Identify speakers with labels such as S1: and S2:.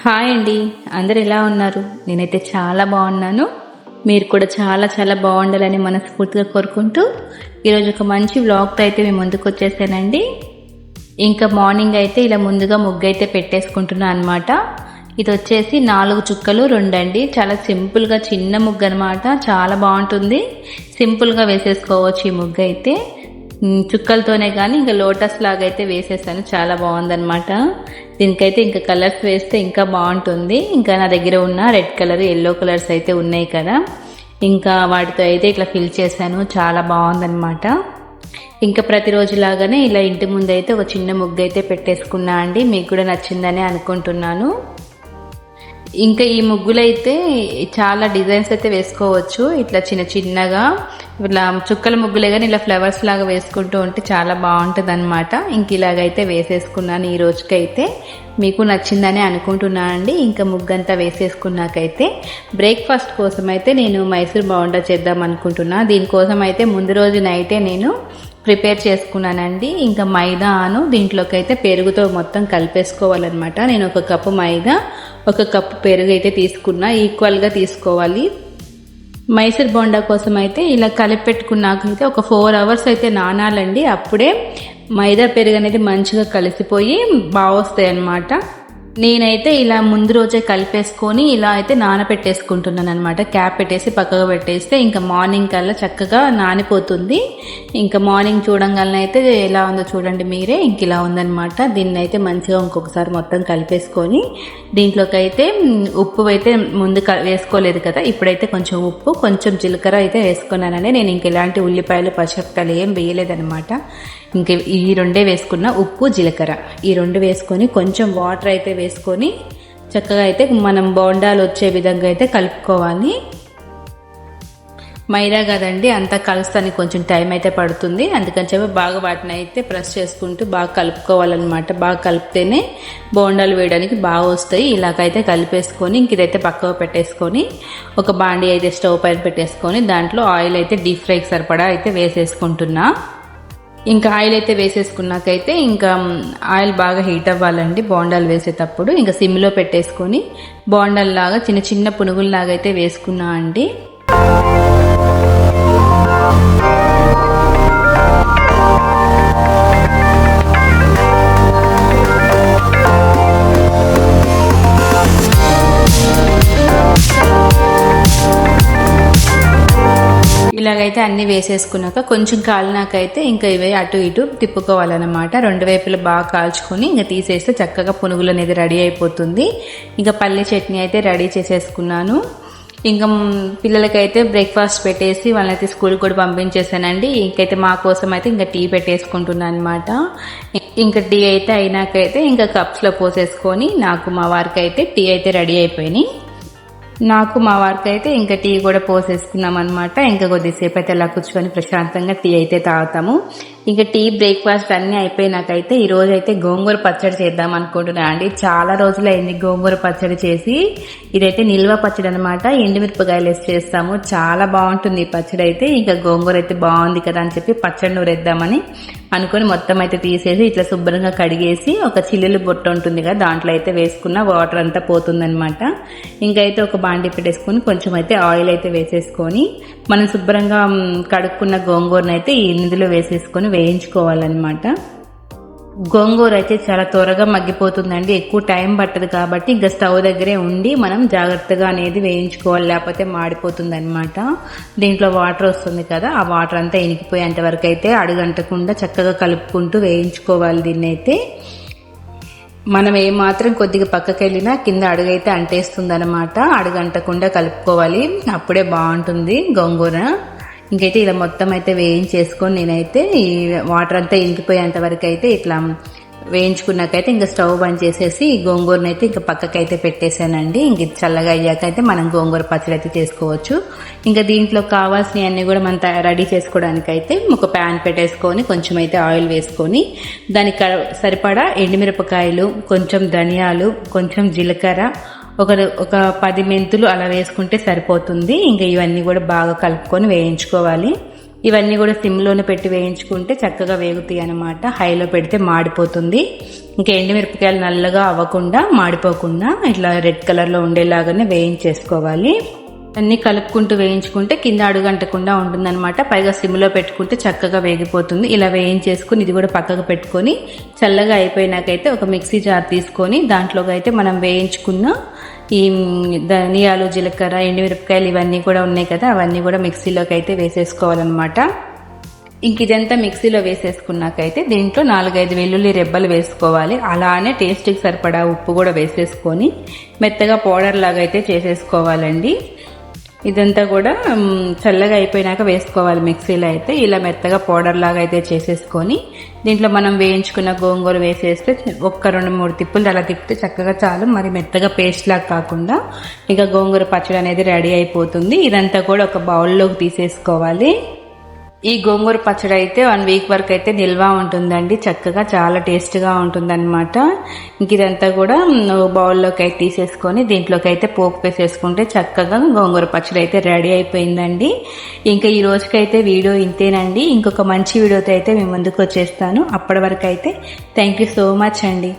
S1: Hi అండి, అందరు ఎలా ఉన్నారు? నేనైతే చాలా బాగున్నాను. మీరు కూడా చాలా చాలా బాగుండాలని మనస్ఫూర్తిగా కోరుకుంటూ ఈరోజు ఒక మంచి వ్లాగ్తో అయితే మేము ముందుకు వచ్చేసానండి. ఇంకా మార్నింగ్ అయితే ఇలా ముందుగా ముగ్గు అయితే పెట్టేసుకుంటున్నాను అనమాట. ఇది వచ్చేసి 4 చుక్కలు 2 అండి. చాలా సింపుల్గా చిన్న ముగ్గు అనమాట. చాలా బాగుంటుంది. సింపుల్గా వేసేసుకోవచ్చు ఈ ముగ్గు అయితే. చుక్కలతోనే కానీ ఇంకా లోటస్ లాగా అయితే వేసేసాను. చాలా బాగుందనమాట. దీనికైతే ఇంకా కలర్స్ వేస్తే ఇంకా బాగుంటుంది. ఇంకా నా దగ్గర ఉన్న రెడ్ కలర్, ఎల్లో కలర్స్ అయితే ఉన్నాయి కదా, ఇంకా వాటితో అయితే ఇట్లా ఫిల్ చేశాను. చాలా బాగుందనమాట. ఇంకా ప్రతిరోజు లాగానే ఇలా ఇంటి ముందు అయితే ఒక చిన్న ముగ్గు అయితే పెట్టేసుకున్నా అండి. మీకు కూడా నచ్చిందని అనుకుంటున్నాను. ఇంకా ఈ ముగ్గులు అయితే చాలా డిజైన్స్ అయితే వేసుకోవచ్చు. ఇట్లా చిన్న చిన్నగా ఇట్లా చుక్కల ముగ్గులే కానీ ఇలా ఫ్లవర్స్ లాగా వేసుకుంటూ ఉంటే చాలా బాగుంటుంది అనమాట. ఇంక ఇలాగైతే వేసేసుకున్నాను ఈ రోజుకైతే. మీకు నచ్చిందని అనుకుంటున్నాను అండి. ఇంకా ముగ్గంతా వేసేసుకున్నాకైతే బ్రేక్ఫాస్ట్ కోసం అయితే నేను మైసూర్ బోండా చేద్దాం అనుకుంటున్నా. దీనికోసం అయితే ముందు రోజు నైటే నేను ప్రిపేర్ చేసుకున్నానండి. ఇంకా మైదాను దీంట్లోకి అయితే పెరుగుతో మొత్తం కలిపేసుకోవాలన్నమాట. నేను 1 కప్పు మైదా, 1 కప్పు పెరుగు అయితే తీసుకున్నా. ఈక్వల్గా తీసుకోవాలి. మైసూర్ బోండా కోసం అయితే ఇలా కలిపి పెట్టుకున్నాకైతే ఒక 4 అవర్స్ అయితే నానాలండి. అప్పుడే మైదా పెరుగు అనేది మంచిగా కలిసిపోయి బాగొస్తాయి అన్నమాట. నేనైతే ఇలా ముందు రోజే కలిపేసుకొని ఇలా అయితే నానబెట్టేసుకుంటున్నాను అనమాట. క్యాప్ పెట్టేసి పక్కకు పెట్టేస్తే ఇంకా మార్నింగ్ కల్లా చక్కగా నానిపోతుంది. ఇంకా మార్నింగ్ చూడంగానే అయితే ఎలా ఉందో చూడండి మీరే. ఇంక ఇలా ఉందనమాట. దీన్ని అయితే మంచిగా ఇంకొకసారి మొత్తం కలిపేసుకొని దీంట్లోకి అయితే ఉప్పు అయితే ముందు వేసుకోలేదు కదా, ఇప్పుడైతే కొంచెం ఉప్పు, కొంచెం జీలకర్ర అయితే వేసుకున్నానండి. నేను ఇంక ఇలాంటి ఉల్లిపాయలు, పచ్చిమిరపకాయలు ఏం వేయలేదనమాట. ఇంక ఈ 2 వేసుకున్న, ఉప్పు, జీలకర్ర ఈ 2 వేసుకొని కొంచెం వాటర్ అయితే వేసుకొని చక్కగా అయితే మనం బోండాలు వచ్చే విధంగా అయితే కలుపుకోవాలి. మైదా కదండి, అంతా కలుస్తానికి కొంచెం టైం అయితే పడుతుంది. అందుకని చెప్పి బాగా వాటిని అయితే ప్రెస్ చేసుకుంటూ బాగా కలుపుకోవాలన్నమాట. బాగా కలిపితేనే బోండాలు వేయడానికి బాగా వస్తాయి. ఇలాగైతే కలిపేసుకొని ఇంక ఇదైతే పక్కకు పెట్టేసుకొని ఒక బాండీ అయితే స్టవ్ పైన పెట్టేసుకొని దాంట్లో ఆయిల్ అయితే డీప్ ఫ్రైకి సరిపడా అయితే వేసేసుకుంటున్నా. ఇంకా ఆయిల్ అయితే వేసేసుకున్నాకైతే ఇంకా ఆయిల్ బాగా హీట్ అవ్వాలండి బోండాలు వేసేటప్పుడు. ఇంకా సిమ్లో పెట్టేసుకొని బోండాల్లాగా చిన్న చిన్న పునుగుల్లాగా అయితే వేసుకున్నా అండి. ఇలాగైతే అన్ని వేసేసుకున్నాక కొంచెం కాలినాకైతే ఇంకా ఇవే అటు ఇటు తిప్పుకోవాలన్నమాట. 2 వైపులు బాగా కాల్చుకొని ఇంకా తీసేస్తే చక్కగా పునుగులు అనేది రెడీ అయిపోతుంది. ఇంకా పల్లి చట్నీ అయితే రెడీ చేసేసుకున్నాను. ఇంకా పిల్లలకైతే బ్రేక్ఫాస్ట్ పెట్టేసి వాళ్ళనైతే స్కూల్కి కూడా పంపించేసానండి. ఇంకైతే మా కోసం అయితే ఇంకా టీ పెట్టేసుకుంటున్నాను అనమాట. ఇంకా టీ అయితే అయినాకైతే ఇంకా కప్స్లో పోసేసుకొని నాకు మా వారికి అయితే టీ అయితే రెడీ అయిపోయినాయి. నాకు మా వారికి అయితే ఇంకా టీ కూడా పోసేసుకున్నాం అనమాట. ఇంకా కొద్దిసేపు అయితే అలా కూర్చొని ప్రశాంతంగా టీ అయితే తాగుతాము. ఇంకా టీ బ్రేక్ఫాస్ట్ అన్నీ అయిపోయినాకైతే ఈ రోజు అయితే గోంగూర పచ్చడి చేద్దాం అనుకుంటున్నా అండి. చాలా రోజులైంది గోంగూర పచ్చడి చేసి. ఇదైతే నిల్వ పచ్చడి అనమాట. ఎండుమిరపకాయలు వేసి చేస్తాము. చాలా బాగుంటుంది ఈ పచ్చడి అయితే. ఇంకా గోంగూర అయితే బాగుంది కదా అని చెప్పి పచ్చడి నూరేద్దామని అనుకొని మొత్తం అయితే తీసేసి ఇట్లా శుభ్రంగా కడిగేసి ఒక చిల్లులు బొట్ట ఉంటుంది కదా దాంట్లో అయితే వేసుకున్న వాటర్ అంతా పోతుందనమాట. ఇంకైతే ఒక బాండీ పెట్టేసుకొని కొంచెం అయితే ఆయిల్ అయితే వేసేసుకొని మనం శుభ్రంగా కడుక్కున్న గోంగూరను అయితే ఈ ఇందులో వేసేసుకొని వేయించుకోవాలన్నమాట. గోంగూర అయితే చాలా త్వరగా మగ్గిపోతుందండి. ఎక్కువ టైం పట్టదు కాబట్టి ఇంకా స్టవ్ దగ్గరే ఉండి మనం జాగ్రత్తగా అనేది వేయించుకోవాలి, లేకపోతే మాడిపోతుంది అనమాట. దీంట్లో వాటర్ వస్తుంది కదా, ఆ వాటర్ అంతా ఇనికిపోయేంత వరకు అయితే అడుగంటకుండా చక్కగా కలుపుకుంటూ వేయించుకోవాలి. దీన్ని అయితే మనం ఏమాత్రం కొద్దిగా పక్కకి వెళ్ళినా కింద అడుగైతే అంటేస్తుంది అనమాట. అడుగంటకుండా కలుపుకోవాలి, అప్పుడే బాగుంటుంది గోంగూర. ఇంకైతే ఇలా మొత్తం అయితే వేయించేసుకొని నేనైతే ఈ వాటర్ అంతా ఇంకిపోయేంత వరకు అయితే ఇట్లా వేయించుకున్నాకైతే ఇంకా స్టవ్ బంద్ చేసేసి ఈ గోంగూరను అయితే ఇంకా పక్కకైతే పెట్టేశానండి. ఇంక చల్లగా అయ్యాక అయితే మనం గోంగూర పచ్చడి అయితే చేసుకోవచ్చు. ఇంకా దీంట్లో కావాల్సినవన్నీ కూడా మనం రెడీ చేసుకోవడానికి అయితే ఒక ప్యాన్ పెట్టేసుకొని కొంచెం అయితే ఆయిల్ వేసుకొని దానికి సరిపడా ఎండుమిరపకాయలు, కొంచెం ధనియాలు, కొంచెం జీలకర్ర, ఒక 10 మెంతులు అలా వేసుకుంటే సరిపోతుంది. ఇంకా ఇవన్నీ కూడా బాగా కలుపుకొని వేయించుకోవాలి. ఇవన్నీ కూడా సిమ్లోనే పెట్టి వేయించుకుంటే చక్కగా వేగుతాయి అన్నమాట. హైలో పెడితే మాడిపోతుంది. ఇంకా ఎండుమిరపకాయలు నల్లగా అవ్వకుండా మాడిపోకుండా ఇట్లా రెడ్ కలర్లో ఉండేలాగానే వేయించేసుకోవాలి. అన్నీ కలుపుకుంటూ వేయించుకుంటే కింద అడుగంటకుండా ఉంటుందన్నమాట. పైగా సిమ్లో పెట్టుకుంటే చక్కగా వేగిపోతుంది. ఇలా వేయించేసుకుని ఇది కూడా పక్కకు పెట్టుకొని చల్లగా అయిపోయినాకైతే ఒక మిక్సీ జార్ తీసుకొని దాంట్లోకి అయితే మనం వేయించుకున్న ఈ ధనియాలు, జీలకర్ర, ఎండుమిరపకాయలు ఇవన్నీ కూడా ఉన్నాయి కదా, అవన్నీ కూడా మిక్సీలోకి అయితే వేసేసుకోవాలన్నమాట. ఇంక ఇదంతా మిక్సీలో వేసేసుకున్నాకైతే దీంట్లో 4-5 వెల్లుల్లి రెబ్బలు వేసుకోవాలి. అలానే టేస్ట్కి సరిపడా ఉప్పు కూడా వేసేసుకొని మెత్తగా పౌడర్ లాగా అయితే చేసేసుకోవాలండి. ఇదంతా కూడా చల్లగా అయిపోయినాక వేసుకోవాలి మిక్సీలో అయితే. ఇలా మెత్తగా పౌడర్ లాగా అయితే చేసేసుకొని దీంట్లో మనం వేయించుకున్న గోంగూర వేసేస్తే ఒక్క 2-3 తిప్పులు అలా తిప్పితే చక్కగా చాలు. మరి మెత్తగా పేస్ట్ లాగా కాకుండా ఇక గోంగూర పచ్చడి అనేది రెడీ అయిపోతుంది. ఇదంతా కూడా ఒక బౌల్లోకి తీసేసుకోవాలి. ఈ గోంగూర పచ్చడి అయితే 1 వీక్ వరకు అయితే నిల్వ ఉంటుందండి. చక్కగా చాలా టేస్ట్గా ఉంటుందన్నమాట. ఇంక ఇదంతా కూడా బౌల్లోకి అయితే తీసేసుకొని దీంట్లోకి అయితే పోపు వేసేసుకుంటే చక్కగా గోంగూర పచ్చడి అయితే రెడీ అయిపోయిందండి. ఇంకా ఈ రోజుకైతే వీడియో ఇంతేనండి. ఇంకొక మంచి వీడియోతో అయితే మీ ముందుకు వచ్చేస్తాను. అప్పటి వరకు అయితే థ్యాంక్ యూ సో మచ్ అండి.